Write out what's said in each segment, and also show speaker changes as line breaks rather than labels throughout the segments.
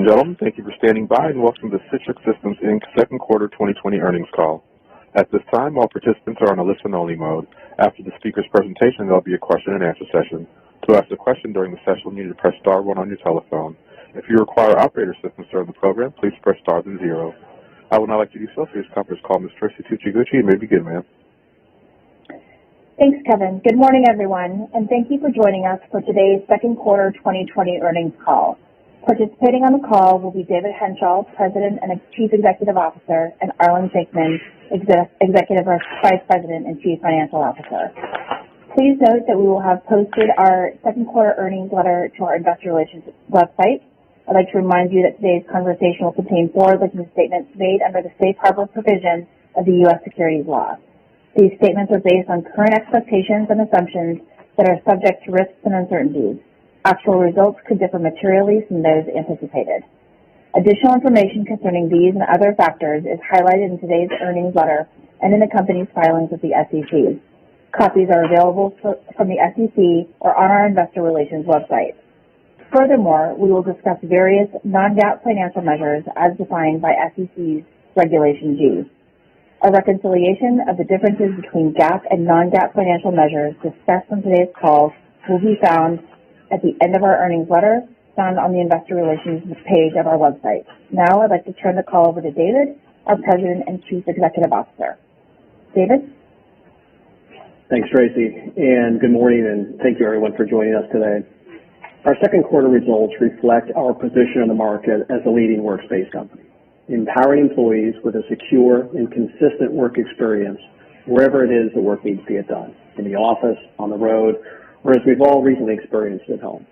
gentlemen, thank you for standing by and welcome to the Citrix Systems, Inc. Second Quarter 2020 Earnings Call. At this time, all participants are on a listen-only mode. After the speaker's presentation, there will be a question-and-answer session. To ask a question during the session, you need to press star 1 on your telephone. If you require operator assistance during the program, please press star then 0. I would now like to do so for this conference call. Ms. Tracy Tucci-Gucci, you may begin, ma'am.
Thanks, Kevin. Good morning, everyone, and thank you for joining us for today's Second Quarter 2020 Earnings Call. Participating on the call will be David Henshall, President and Chief Executive Officer, and Arlen Thinkman, Executive Vice President and Chief Financial Officer. Please note that we will have posted our second quarter earnings letter to our investor relations website. I'd like to remind you that today's conversation will contain forward-looking statements made under the safe harbor provision of the U.S. securities law. These statements are based on current expectations and assumptions that are subject to risks and uncertainties. Actual results could differ materially from those anticipated. Additional information concerning these and other factors is highlighted in today's earnings letter and in the company's filings with the SEC. Copies are available from the SEC or on our investor relations website. Furthermore, we will discuss various non-GAAP financial measures as defined by SEC's Regulation G. A reconciliation of the differences between GAAP and non-GAAP financial measures discussed on today's call will be found at the end of our earnings letter, found on the investor relations page of our website. Now I'd like to turn the call over to David, our President and Chief Executive Officer. David?
Thanks, Tracy, and good morning, and thank you everyone for joining us today. Our second quarter results reflect our position in the market as a leading workspace company, empowering employees with a secure and consistent work experience wherever it is the work needs to get done, in the office, on the road, or as we've all recently experienced at home.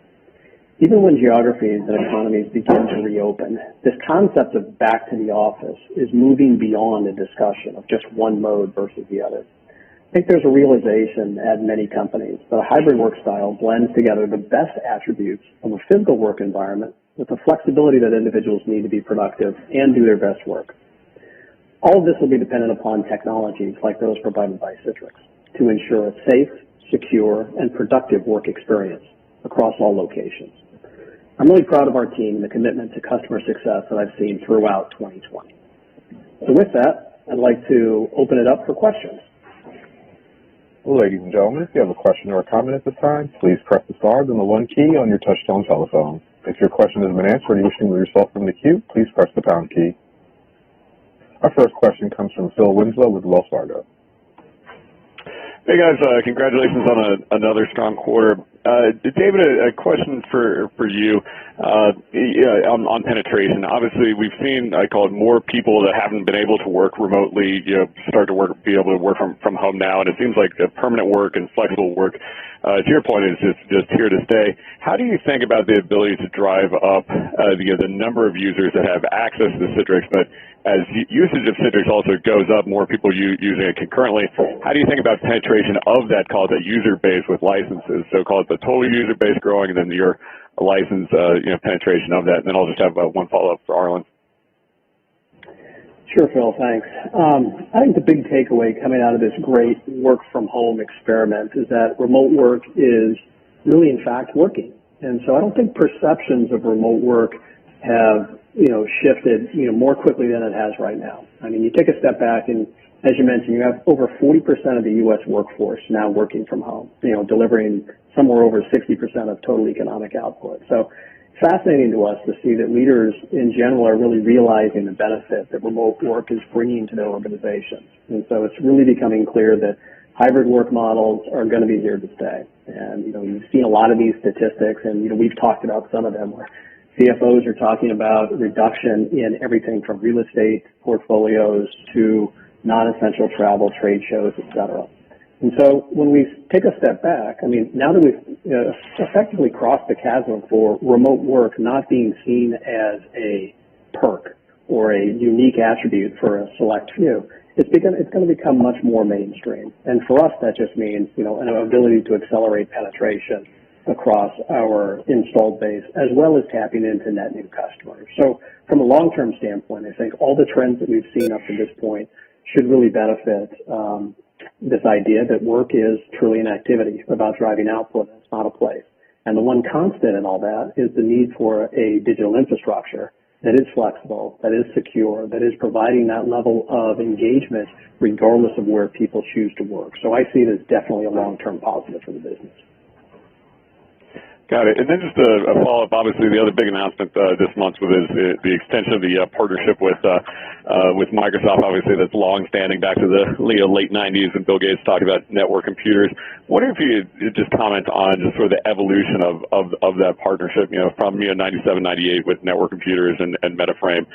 Even when geographies and economies begin to reopen, this concept of back to the office is moving beyond a discussion of just one mode versus the other. I think there's a realization at many companies that a hybrid work style blends together the best attributes of a physical work environment with the flexibility that individuals need to be productive and do their best work. All of this will be dependent upon technologies like those provided by Citrix to ensure a safe, secure, and productive work experience across all locations. I'm really proud of our team and the commitment to customer success that I've seen throughout 2020. So with that, I'd like to open it up for questions.
Ladies and gentlemen, if you have a question or a comment at this time, please press the star then the 1 key on your touchtone telephone. If your question has been answered and you wish to remove yourself from the queue, please press the pound key. Our first question comes from Phil Winslow with Wells Fargo.
Hey guys, congratulations on another strong quarter. David, a question for you on penetration. Obviously, we've seen, I call it, more people that haven't been able to work remotely, start to be able to work from home now, and it seems like the permanent work and flexible work, to your point, is just here to stay. How do you think about the ability to drive up the number of users that have access to Citrix, but as usage of Citrix also goes up, more people using it concurrently, how do you think about penetration of that, call it, that user base with licenses? So call it the total user base growing and then your license penetration of that. And then I'll just have one follow-up for Arlen.
Sure, Phil, thanks. I think the big takeaway coming out of this great work-from-home experiment is that remote work is really, in fact, working. And so I don't think perceptions of remote work have shifted, more quickly than it has right now. I mean, you take a step back and, as you mentioned, you have over 40% of the U.S. workforce now working from home, delivering somewhere over 60% of total economic output. So fascinating to us to see that leaders in general are really realizing the benefit that remote work is bringing to their organizations. And so it's really becoming clear that hybrid work models are going to be here to stay. And, you've seen a lot of these statistics, and, we've talked about some of them where CFOs are talking about reduction in everything from real estate portfolios to non-essential travel, trade shows, et cetera. And so when we take a step back, I mean, now that we've effectively crossed the chasm for remote work not being seen as a perk or a unique attribute for a select few, it's going to become much more mainstream. And for us, that just means, an ability to accelerate penetration across our installed base, as well as tapping into net new customers. So from a long-term standpoint, I think all the trends that we've seen up to this point should really benefit this idea that work is truly an activity about driving output. It's not a place. And the one constant in all that is the need for a digital infrastructure that is flexible, that is secure, that is providing that level of engagement regardless of where people choose to work. So I see it as definitely a long-term positive for the business.
Got it. And then just a follow-up, obviously the other big announcement this month was the extension of the partnership with Microsoft. Obviously that's long-standing back to the late 90s when Bill Gates talked about network computers. I wonder if you could just comment on just sort of the evolution of that partnership, from 97, 98 with network computers and MetaFrame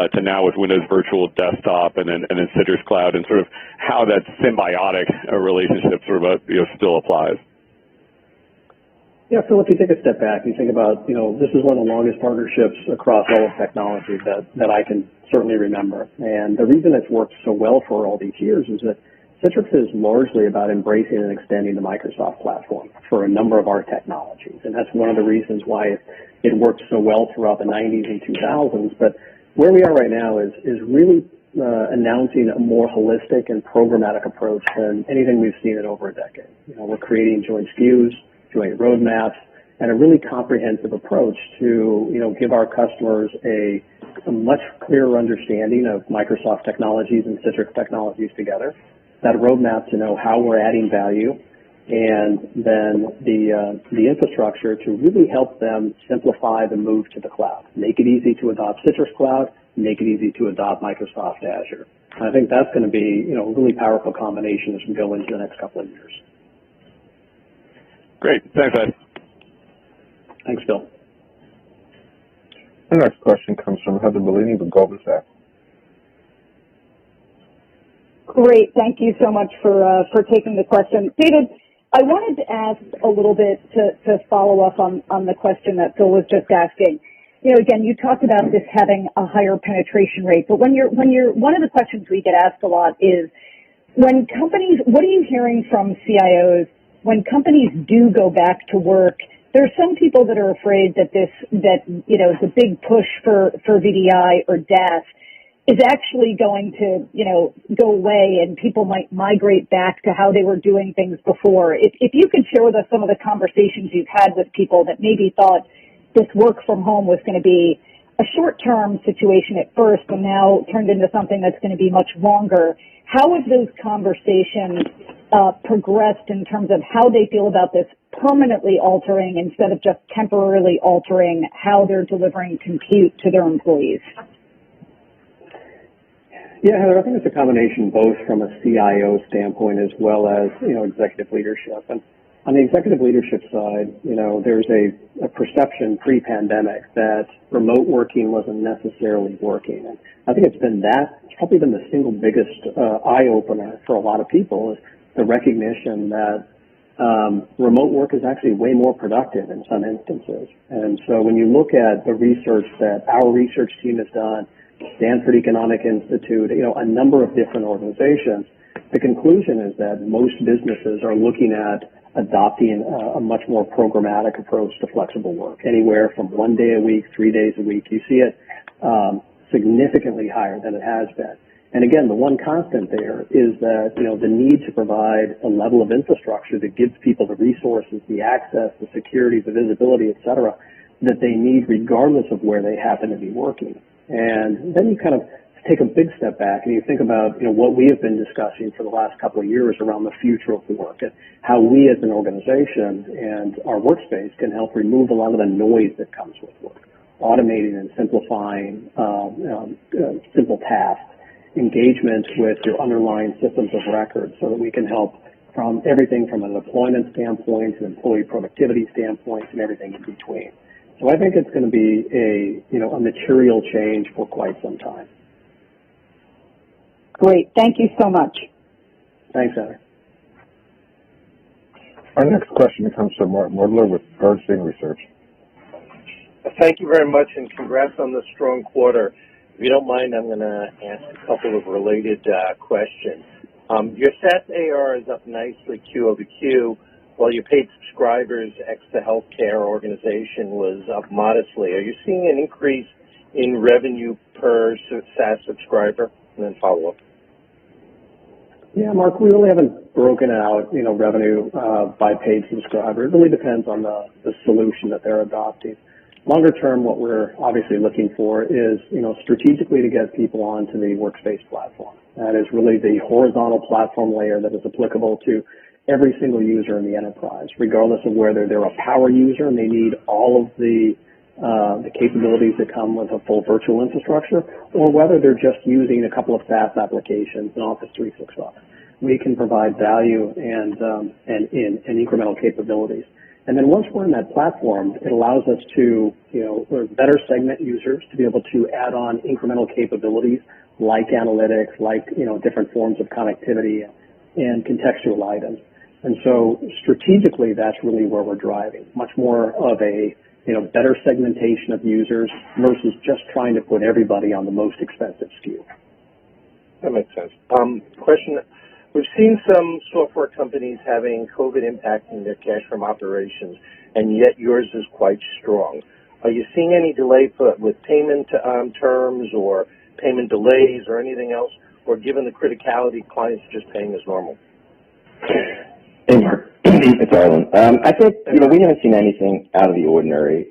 to now with Windows Virtual Desktop and then Citrix Cloud, and sort of how that symbiotic relationship sort of still applies.
Yeah, so if you take a step back, you think about, this is one of the longest partnerships across all of technology that I can certainly remember. And the reason it's worked so well for all these years is that Citrix is largely about embracing and extending the Microsoft platform for a number of our technologies. And that's one of the reasons why it worked so well throughout the 90s and 2000s. But where we are right now is really announcing a more holistic and programmatic approach than anything we've seen in over a decade. We're creating joint SKUs, joint roadmaps, and a really comprehensive approach to, give our customers a much clearer understanding of Microsoft technologies and Citrix technologies together. That roadmap to know how we're adding value, and then the infrastructure to really help them simplify the move to the cloud. Make it easy to adopt Citrix Cloud, make it easy to adopt Microsoft Azure. And I think that's going to be, a really powerful combination as we go into the next couple of years.
Great. Thanks, Ed.
Thanks, Bill.
The next question comes from Heather Bellini with Goldman Sachs.
Great. Thank you so much for taking the question. David, I wanted to ask a little bit to follow up on the question that Phil was just asking. Again, you talked about this having a higher penetration rate, but one of the questions we get asked a lot is, when companies, what are you hearing from CIOs when companies do go back to work? There's some people that are afraid that the big push for VDI or DAS is actually going to, go away, and people might migrate back to how they were doing things before. If you could share with us some of the conversations you've had with people that maybe thought this work from home was going to be a short-term situation at first and now turned into something that's going to be much longer. How have those conversations progressed in terms of how they feel about this permanently altering instead of just temporarily altering how they're delivering compute to their employees?
Yeah, Heather, I think it's a combination both from a CIO standpoint as well as, executive leadership. And on the executive leadership side, there's a perception pre-pandemic that remote working wasn't necessarily working. And I think it's probably been the single biggest eye-opener for a lot of people, is the recognition that remote work is actually way more productive in some instances. And so when you look at the research that our research team has done, Stanford Economic Institute, a number of different organizations, the conclusion is that most businesses are looking at adopting a much more programmatic approach to flexible work, anywhere from 1 day a week, 3 days a week. You see it significantly higher than it has been. And again, the one constant there is that, the need to provide a level of infrastructure that gives people the resources, the access, the security, the visibility, et cetera, that they need regardless of where they happen to be working. And then you kind of take a big step back and you think about, what we have been discussing for the last couple of years around the future of work and how we as an organization and our workspace can help remove a lot of the noise that comes with work, automating and simplifying simple tasks, engagement with your underlying systems of record so that we can help from everything from a deployment standpoint to employee productivity standpoint and everything in between. So I think it's going to be a material change for quite some time.
Great. Thank you so much.
Thanks, Heather.
Our next question comes from Mark Moerdler with Bernstein Research.
Thank you very much, and congrats on the strong quarter. If you don't mind, I'm going to ask a couple of related questions. Your SaaS AR is up nicely Q over Q, while your paid subscribers, ex the healthcare organization, was up modestly. Are you seeing an increase in revenue per SaaS subscriber? And then follow up.
Yeah, Mark, we really haven't broken out, revenue by paid subscriber. It really depends on the solution that they're adopting. Longer term, what we're obviously looking for is, strategically to get people onto the workspace platform. That is really the horizontal platform layer that is applicable to every single user in the enterprise, regardless of whether they're a power user and they need all of the capabilities that come with a full virtual infrastructure, or whether they're just using a couple of SaaS applications in Office 365. We can provide value and incremental capabilities. And then once we're in that platform, it allows us to, better segment users to be able to add on incremental capabilities like analytics, like, different forms of connectivity and contextual items. And so strategically, that's really where we're driving, much more of a, better segmentation of users versus just trying to put everybody on the most expensive SKU.
That makes sense. Question. We've seen some software companies having COVID impacting their cash from operations, and yet yours is quite strong. Are you seeing any delay with payment terms or payment delays or anything else, or given the criticality, clients are just paying as normal?
Hey, Mark. It's Arlen. I think, we haven't seen anything out of the ordinary.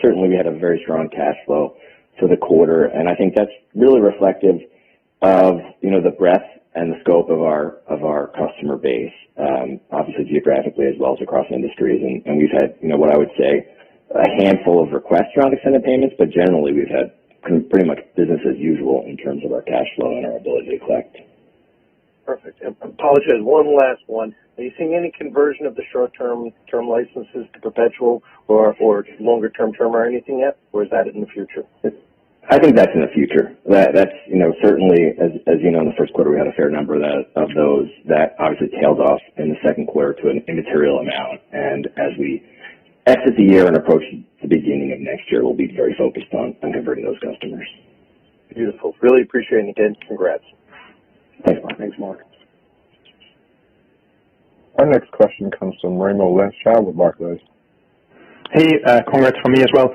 Certainly we had a very strong cash flow for the quarter, and I think that's really reflective of, the breadth and the scope of our customer base, obviously geographically as well as across industries. And we've had, what I would say, a handful of requests around extended payments, but generally we've had pretty much business as usual in terms of our cash flow and our ability to collect.
Perfect. I apologize. One last one. Are you seeing any conversion of the short-term licenses to Perpetual or longer-term term or anything yet, or is that in the future?
I think that's in the future. That's certainly, as you know, in the first quarter we had a fair number of those that obviously tailed off in the second quarter to an immaterial amount. And as we exit the year and approach the beginning of next year, we'll be very focused on converting those customers.
Beautiful. Really appreciate it again. Congrats.
Thanks, Mark.
Thanks, Mark.
Our next question comes from Raimo Lenschow with Barclays.
Hey, congrats from me as well.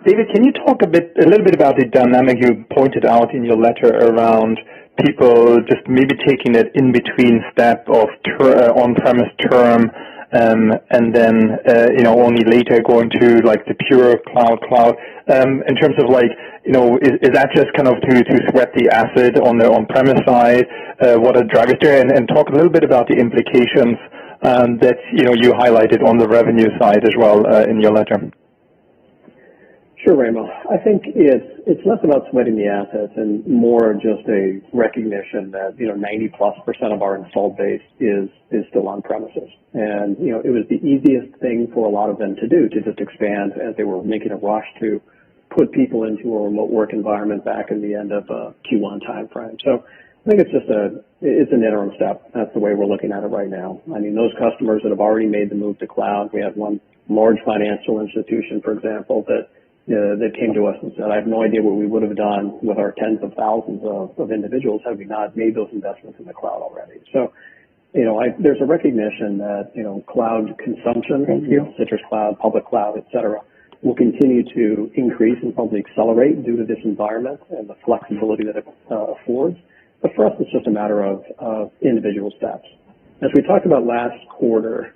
David, can you talk a little bit about the dynamic you pointed out in your letter around people just maybe taking that in-between step of on-premise term and then, only later going to like the pure cloud, in terms of like, is that just kind of to sweat the asset on the on-premise side? What a drag is there? And talk a little bit about the implications that, you highlighted on the revenue side as well in your letter.
Sure, Raimo. I think it's less about sweating the assets and more just a recognition that 90+% of our installed base is still on premises, and it was the easiest thing for a lot of them to do to just expand as they were making a rush to put people into a remote work environment back in the end of Q1 timeframe. So I think it's an interim step. That's the way we're looking at it right now. I mean, those customers that have already made the move to cloud, we had one large financial institution, for example, that came to us and said, I have no idea what we would have done with our tens of thousands of individuals had we not made those investments in the cloud already. So, there's a recognition that, cloud consumption, Citrix Cloud, public cloud, et cetera, will continue to increase and probably accelerate due to this environment and the flexibility that it affords. But for us, it's just a matter of individual steps. As we talked about last quarter,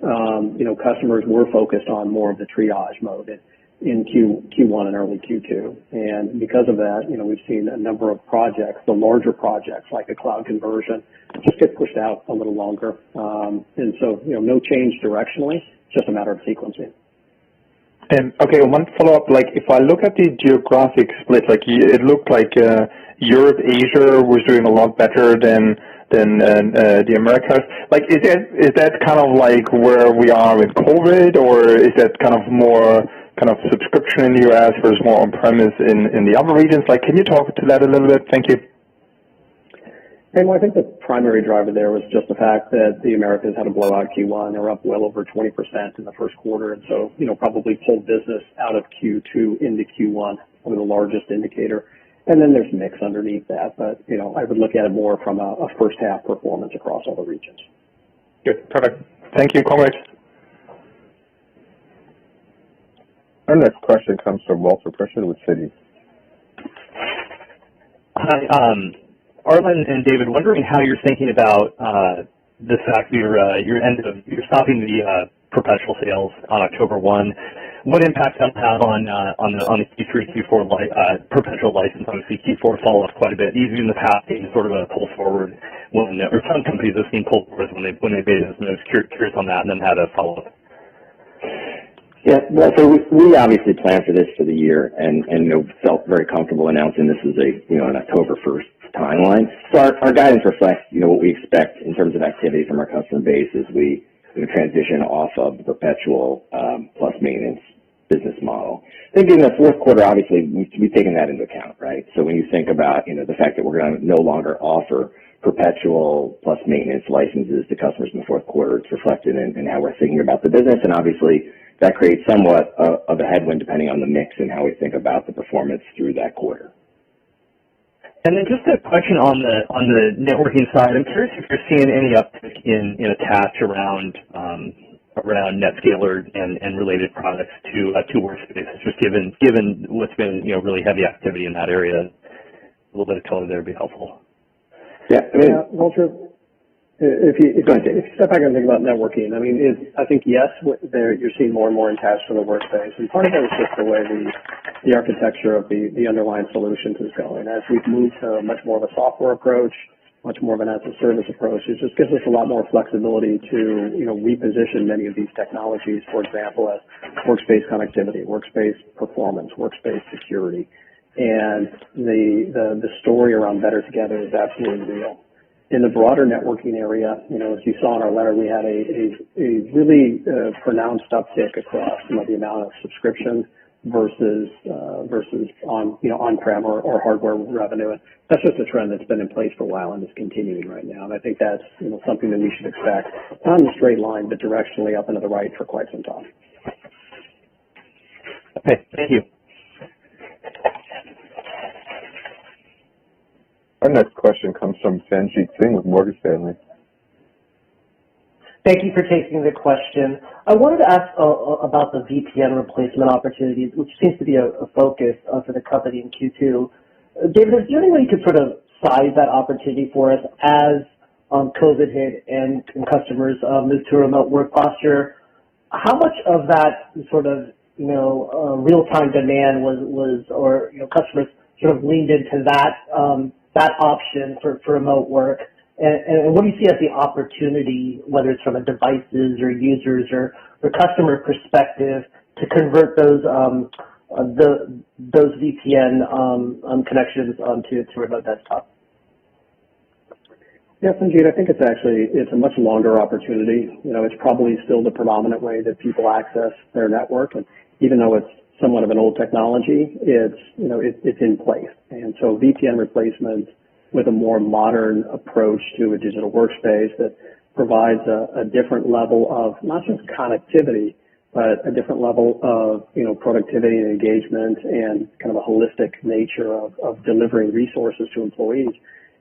customers were focused on more of the triage mode in Q1 and early Q2. And because of that, we've seen a number of projects, the larger projects like a cloud conversion, just get pushed out a little longer. And so, no change directionally, just a matter of sequencing.
And okay, one follow-up, like if I look at the geographic split, like it looked like Europe, Asia was doing a lot better than the Americas. Like is that kind of like where we are with COVID, or is that kind of more kind of subscription in the US versus more on-premise in the other regions? Like, can you talk to that a little bit? Thank you.
And I think the primary driver there was just the fact that the Americas had a blowout Q1. They were up well over 20% in the first quarter, and so, probably pulled business out of Q2 into Q1, one of the largest indicator. And then there's mix underneath that, but, I would look at it more from a first half performance across all the regions.
Good, perfect. Thank you, congrats.
Our next question comes from Walter Pritchard with Citi.
Hi, Arlen and David, wondering how you're thinking about the fact that you're stopping the perpetual sales on October 1. what impact that'll have on the Q3, Q4 perpetual license. Obviously, Q4 fall off quite a bit. Usually in the past, being sort of a pull forward when, or some companies have seen pull forwards when they made this move. Curious on that, and then had a follow up.
Yeah, well, so we obviously planned for this for the year, and felt very comfortable announcing this is an October 1st timeline. So our guidance reflects what we expect in terms of activity from our customer base as we transition off of the perpetual plus maintenance business model. I think in the fourth quarter, obviously, we've taken that into account, right? So when you think about the fact that we're going to no longer offer perpetual plus maintenance licenses to customers in the fourth quarter, it's reflected in how we're thinking about the business, and obviously that creates somewhat of a headwind depending on the mix and how we think about the performance through that quarter.
And then just a question on the networking side. I'm curious if you're seeing any uptick in attach around NetScaler and related products to workspaces, just given what's been really heavy activity in that area. A little bit of color there would be helpful.
Yeah, Walter, if you step back and think about networking, I think yes, you're seeing more and more attached to the workspace, and part of that is just the way the architecture of the underlying solutions is going. As we've moved to much more of a software approach, much more of an as-a-service approach, it just gives us a lot more flexibility to reposition many of these technologies, for example, as workspace connectivity, workspace performance, workspace security, and the story around better together is absolutely real. In the broader networking area, as you saw in our letter, we had a really pronounced uptick across the amount of subscription versus on-prem or hardware revenue. And that's just a trend that's been in place for a while and is continuing right now. And I think that's something that we should expect, not in a straight line, but directionally up and to the right for quite some time.
Okay, thank you.
Our next question comes from Sanjit Singh with Morgan Stanley.
Thank you for taking the question. I wanted to ask about the VPN replacement opportunities, which seems to be a focus for the company in Q2. David, is there any way you could sort of size that opportunity for us as COVID hit and customers moved to a remote work posture? How much of that sort of real-time demand was or customers sort of leaned into that option for remote work? And what do you see as the opportunity, whether it's from a devices or users or customer perspective, to convert those VPN connections to remote desktop?
Yeah, Sanjit, I think it's a much longer opportunity. It's probably still the predominant way that people access their network, and even though it's somewhat of an old technology, it's in place. And so VPN replacement with a more modern approach to a digital workspace that provides a different level of not just connectivity, but a different level of productivity and engagement and kind of a holistic nature of delivering resources to employees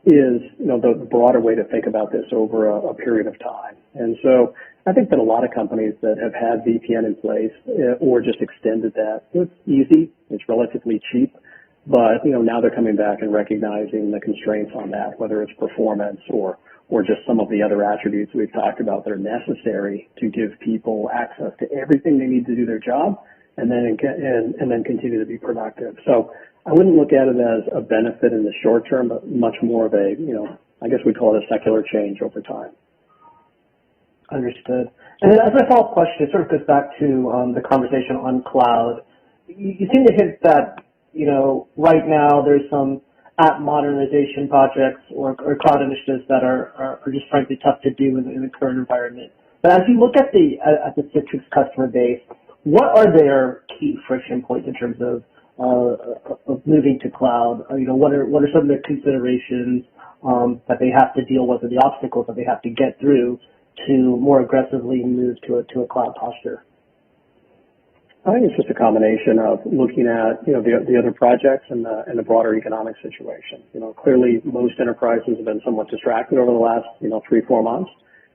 is the broader way to think about this over a period of time. And so I think that a lot of companies that have had VPN in place or just extended that, it's easy, it's relatively cheap, but now they're coming back and recognizing the constraints on that, whether it's performance or just some of the other attributes we've talked about that are necessary to give people access to everything they need to do their job and then continue to be productive. So I wouldn't look at it as a benefit in the short term, but much more of a, I guess we'd call it a secular change over time.
Understood. And then as my follow-up question, it sort of goes back to the conversation on cloud. You seem to hint that, right now there's some app modernization projects or cloud initiatives that are just frankly tough to do in the current environment. But as you look at the Citrix customer base, what are their key friction points in terms of moving to cloud? What are some of the considerations that they have to deal with, or the obstacles that they have to get through to more aggressively move to a cloud posture?
I think it's just a combination of looking at the other projects and the broader economic situation. Clearly most enterprises have been somewhat distracted over the last 3-4 months,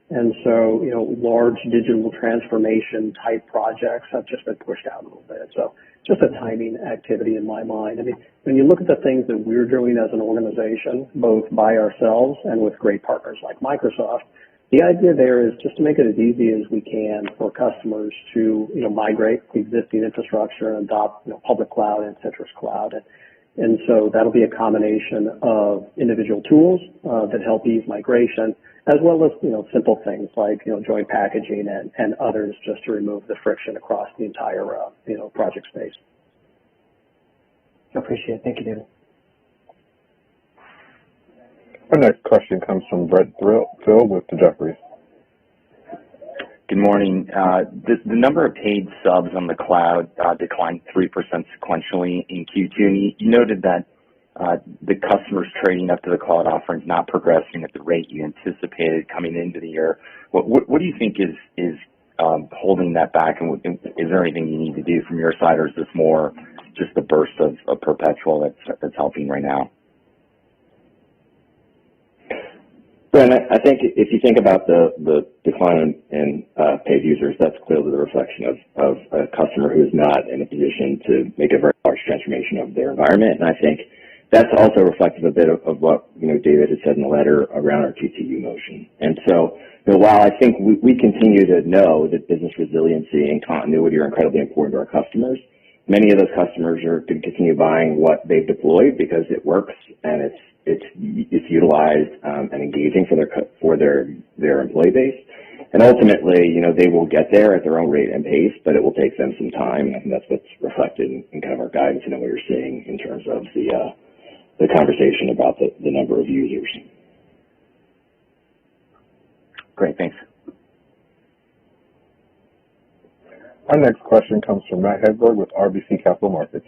and so large digital transformation type projects have just been pushed out a little bit. So just a timing activity in my mind. I mean, when you look at the things that we're doing as an organization, both by ourselves and with great partners like Microsoft, The idea there is just to make it as easy as we can for customers to, migrate the existing infrastructure and adopt, public cloud and Citrix Cloud. And so that'll be a combination of individual tools that help ease migration, as well as, simple things like, joint packaging and others just to remove the friction across the entire, project space.
I appreciate it. Thank you, David.
Our next question comes from Brett Thill with Jefferies.
Good morning. The number of paid subs on the cloud declined 3% sequentially in Q2. And you noted that the customers trading up to the cloud offerings not progressing at the rate you anticipated coming into the year. What do you think is holding that back? And is there anything you need to do from your side, or is this more just the burst of Perpetual that's helping right now?
And I think if you think about the decline in paid users, that's clearly the reflection of a customer who is not in a position to make a very large transformation of their environment. And I think that's also reflective a bit of what David had said in the letter around our TTU motion. And so while I think we continue to know that business resiliency and continuity are incredibly important to our customers, many of those customers are going to continue buying what they've deployed because it works and it's utilized and engaging for their employee base. And ultimately, they will get there at their own rate and pace, but it will take them some time. And I think that's what's reflected in kind of our guidance and what you're seeing in terms of the conversation about the number of users.
Great, thanks.
Our next question comes from Matt Hedberg with RBC Capital Markets.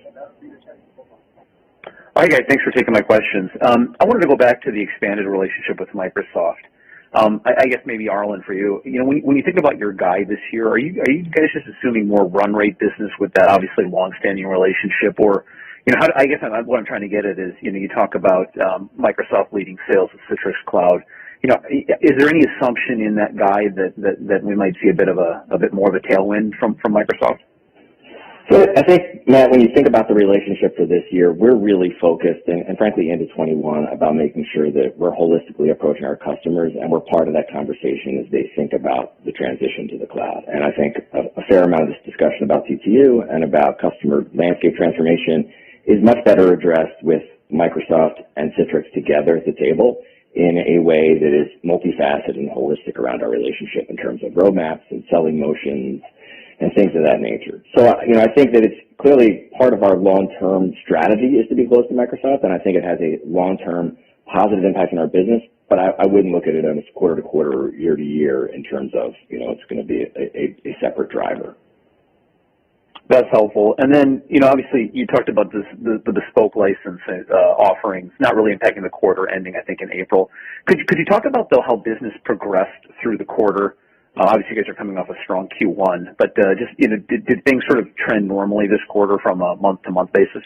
Hi, guys. Thanks for taking my questions. I wanted to go back to the expanded relationship with Microsoft. I guess maybe Arlen, for you. When you think about your guide this year, are you guys just assuming more run rate business with that obviously long-standing relationship, or I guess what I'm trying to get at is you talk about Microsoft leading sales of Citrix Cloud. Is there any assumption in that guide that we might see a bit more of a tailwind from Microsoft?
So I think, Matt, when you think about the relationship for this year, we're really focused, and frankly into 21, about making sure that we're holistically approaching our customers and we're part of that conversation as they think about the transition to the cloud. And I think a fair amount of this discussion about TTU and about customer landscape transformation is much better addressed with Microsoft and Citrix together at the table in a way that is multifaceted and holistic around our relationship in terms of roadmaps and selling motions and things of that nature. So, I think that it's clearly part of our long-term strategy is to be close to Microsoft, and I think it has a long-term positive impact on our business, but I wouldn't look at it on a quarter-to-quarter or year-to-year in terms of, it's going to be a separate driver.
That's helpful. And then, obviously you talked about the bespoke license offerings not really impacting the quarter ending, I think, in April. Could you talk about, though, how business progressed through the quarter? Obviously, you guys are coming off a strong Q1, but did things sort of trend normally this quarter from a month-to-month basis?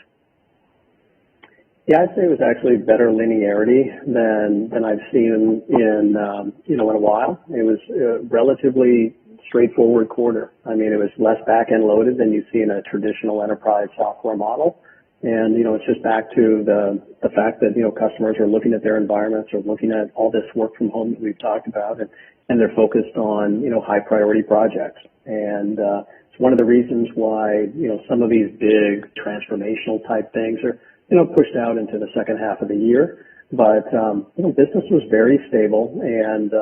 Yeah, I'd say it was actually better linearity than I've seen in a while. It was a relatively straightforward quarter. I mean, it was less back-end loaded than you see in a traditional enterprise software model. And, it's just back to the fact that, customers are looking at their environments, are looking at all this work from home that we've talked about, and they're focused on, high priority projects. And it's one of the reasons why, some of these big transformational type things are, pushed out into the second half of the year. But, business was very stable and,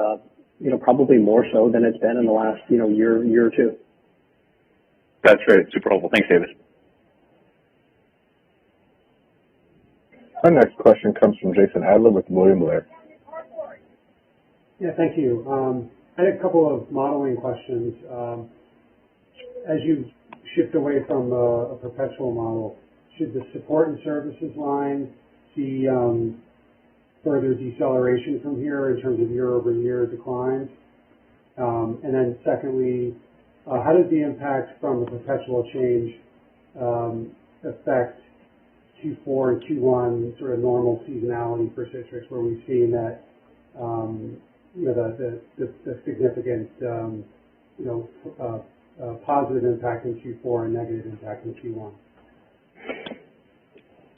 probably more so than it's been in the last, year or two.
That's great. Super helpful. Thanks, David.
Our next question comes from Jason Adler with William Blair.
Yeah, thank you. I had a couple of modeling questions. As you shift away from a perpetual model, should the support and services line see further deceleration from here in terms of year-over-year declines? And then secondly, how does the impact from the perpetual change affect Q4 and Q1 sort of normal seasonality for Citrix, where we've seen that the significant positive impact in Q4 and negative impact in Q1?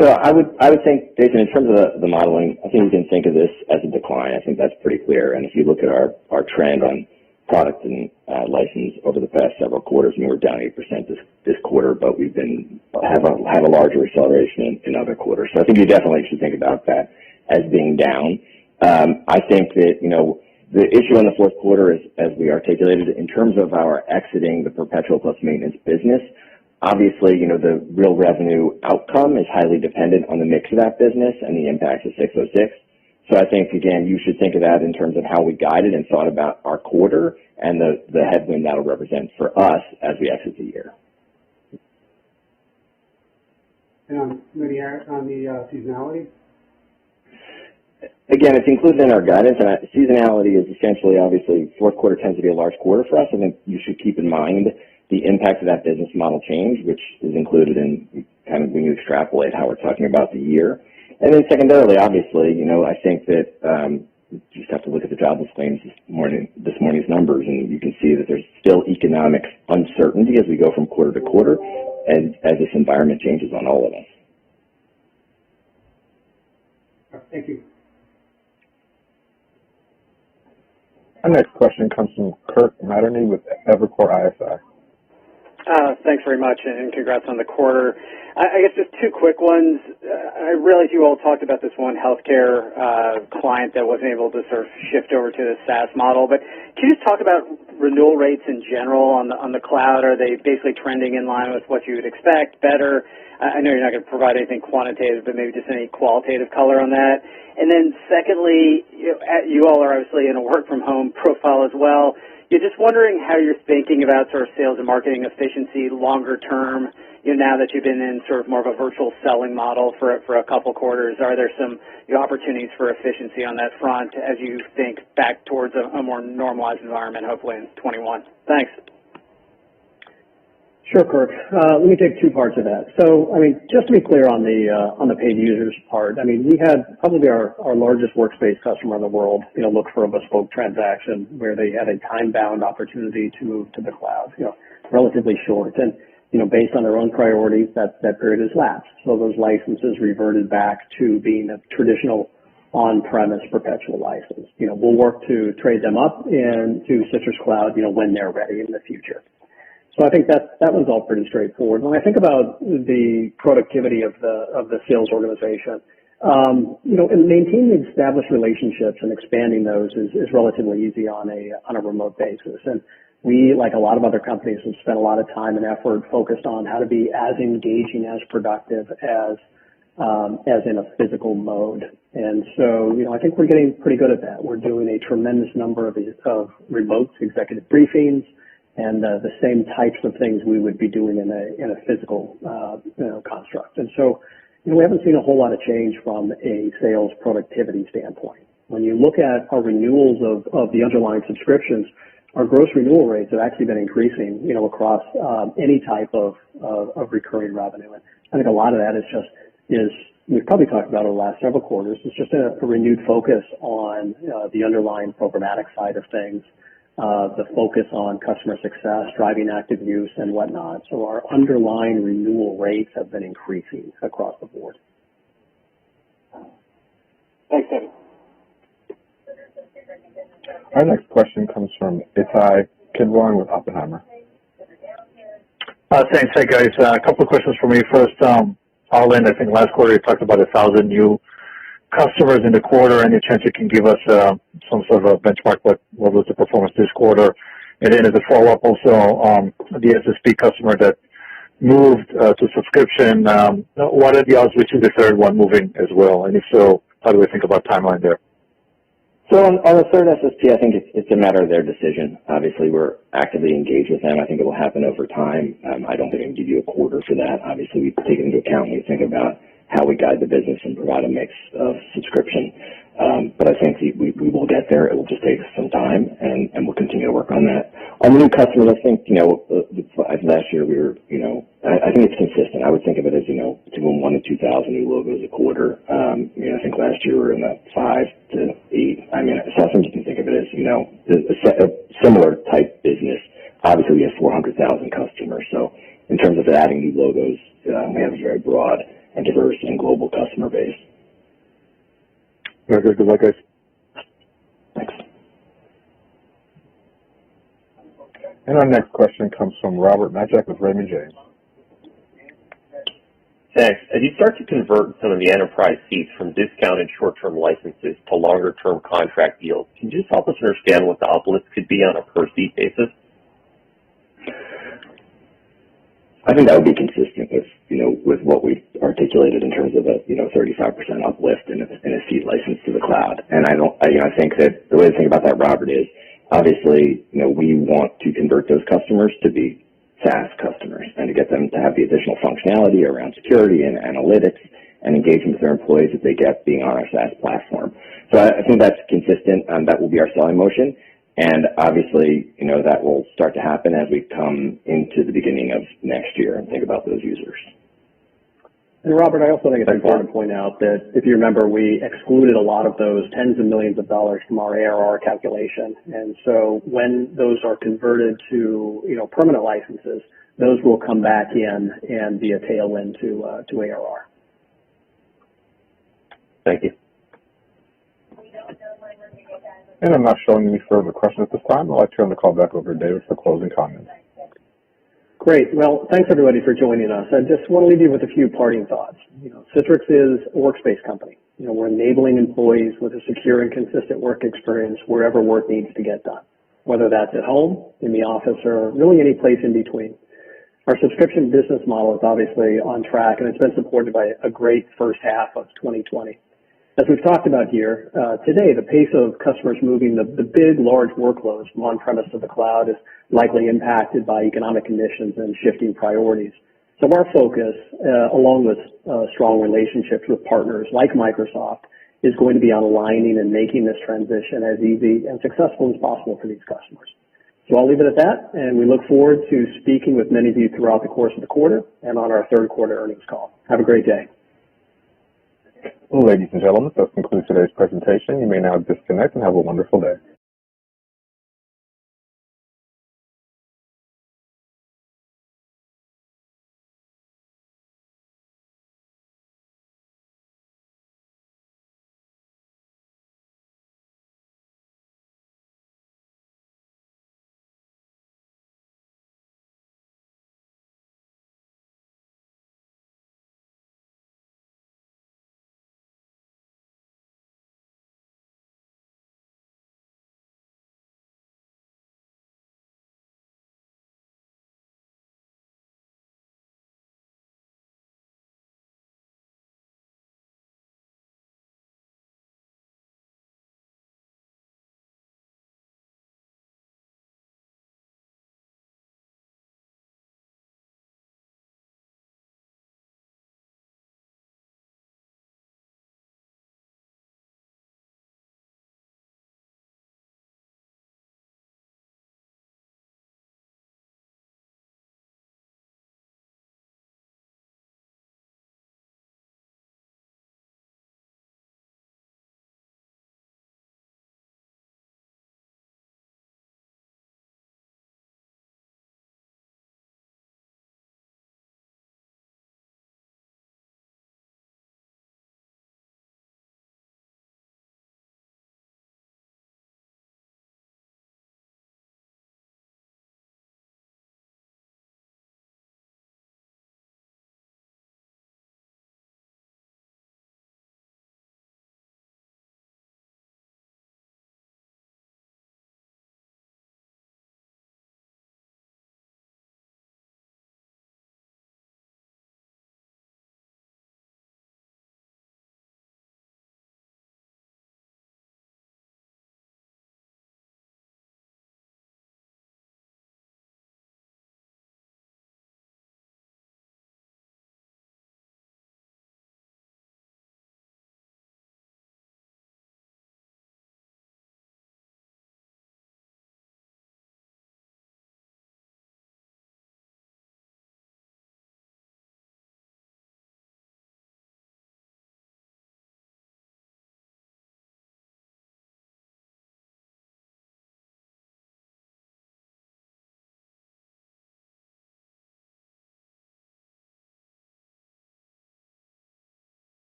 So I would think, Jason, in terms of the modeling, I think we can think of this as a decline. I think that's pretty clear. And if you look at our trend on product and license over the past several quarters, we're down 8% this quarter, but we've have a larger acceleration in other quarters. So I think you definitely should think about that as being down. I think that, the issue in the fourth quarter is, as we articulated, in terms of our exiting the perpetual plus maintenance business, obviously, the real revenue outcome is highly dependent on the mix of that business and the impacts of 606. So I think, again, you should think of that in terms of how we guided and thought about our quarter and the headwind that'll represent for us as we exit the year.
And maybe on the seasonality?
Again, it's included in our guidance, and seasonality is essentially, obviously, fourth quarter tends to be a large quarter for us. I think you should keep in mind the impact of that business model change, which is included in kind of when you extrapolate how we're talking about the year. And then secondarily, obviously, I think that you just have to look at the jobless claims this morning's numbers, and you can see that there's still economic uncertainty as we go from quarter to quarter, and as this environment changes on all of us.
Thank you.
Our next question comes from Kirk Materne with Evercore ISI.
Thanks very much, and congrats on the quarter. I guess just two quick ones. I realize you all talked about this one healthcare client that wasn't able to sort of shift over to the SaaS model, but can you just talk about renewal rates in general on the cloud? Are they basically trending in line with what you would expect, better? I know you're not going to provide anything quantitative, but maybe just any qualitative color on that. And then secondly, you all are obviously in a work-from-home profile as well. You're just wondering how you're thinking about sort of sales and marketing efficiency longer term, now that you've been in sort of more of a virtual selling model for a couple quarters. Are there some opportunities for efficiency on that front as you think back towards a more normalized environment, hopefully in 21? Thanks.
Sure, Kirk. Let me take two parts of that. So, just to be clear on the paid users part, we had probably our largest workspace customer in the world, look for a bespoke transaction where they had a time-bound opportunity to move to the cloud, relatively short. And, based on their own priorities, that period has lapsed. So those licenses reverted back to being a traditional on-premise perpetual license. We'll work to trade them up into Citrix Cloud, when they're ready in the future. So I think that one's all pretty straightforward. When I think about the productivity of the sales organization, and maintaining established relationships and expanding those is relatively easy on a remote basis. And we, like a lot of other companies, have spent a lot of time and effort focused on how to be as engaging, as productive as in a physical mode. And so, I think we're getting pretty good at that. We're doing a tremendous number of remote executive briefings, and the same types of things we would be doing in a physical construct. And so, we haven't seen a whole lot of change from a sales productivity standpoint. When you look at our renewals of the underlying subscriptions, our gross renewal rates have actually been increasing, across any type of recurring revenue. And I think a lot of that is we've probably talked about over the last several quarters. It's just a renewed focus on the underlying programmatic side of things. The focus on customer success, driving active use, and whatnot. So our underlying renewal rates have been increasing across the board.
Thanks, David.
Our next question comes from Ittai Kidron with Oppenheimer.
Thanks. Hey, guys. A couple of questions for me. First, Arlen, I think last quarter you talked about 1,000 new customers in the quarter. Any chance you can give us some sort of a benchmark? What was the performance this quarter? And then as a follow-up, also the SSP customer that moved to subscription, what are the odds we see the third one moving as well? And if so, how do we think about timeline there?
So on the third SSP, I think it's a matter of their decision. Obviously, we're actively engaged with them. I think it will happen over time. I don't think I can give you a quarter for that. Obviously, we take it into account when we think about how we guide the business and provide a mix of subscription. But I think we will get there. It will just take some time, and we'll continue to work on that. On the new customers, I think, last year we were, I think it's consistent. I would think of it as, between 1,000 to 2,000 new logos a quarter. I think last year we were in the 5 to 8. So I think you can think of it as, a similar type business. Obviously, we have 400,000 customers. So in terms of adding new logos, we have a very broad a diverse and global customer base.
Very good. Good luck, guys.
Thanks.
And our next question comes from Robert Majek with Raymond James.
Thanks. As you start to convert some of the enterprise seats from discounted short-term licenses to longer-term contract deals, can you just help us understand what the uplift could be on a per-seat basis?
I think that would be consistent with, with what we've articulated in terms of a, 35% uplift in a seat license to the cloud. And I think that the way to think about that, Robert, is obviously, we want to convert those customers to be SaaS customers and to get them to have the additional functionality around security and analytics and engagement with their employees that they get being on our SaaS platform. So I think that's consistent. That will be our selling motion. And obviously, that will start to happen as we come into the beginning of next year and think about those users.
And Robert, I also think it's important to point out that if you remember, we excluded a lot of those tens of millions of dollars from our ARR calculation. And so when those are converted to, permanent licenses, those will come back in and be a tailwind to ARR.
Thank you.
And I'm not showing any further questions at this time. I'd like to turn the call back over to David for closing comments.
Great. Well, thanks everybody for joining us. I just want to leave you with a few parting thoughts. Citrix is a workspace company. We're enabling employees with a secure and consistent work experience wherever work needs to get done, whether that's at home, in the office, or really any place in between. Our subscription business model is obviously on track, and it's been supported by a great first half of 2020. As we've talked about here, today, the pace of customers moving the big, large workloads from on-premise to the cloud is likely impacted by economic conditions and shifting priorities. So our focus, along with strong relationships with partners like Microsoft, is going to be on aligning and making this transition as easy and successful as possible for these customers. So I'll leave it at that, and we look forward to speaking with many of you throughout the course of the quarter and on our third quarter earnings call. Have a great day.
Ladies and gentlemen, that concludes today's presentation. You may now disconnect and have a wonderful day.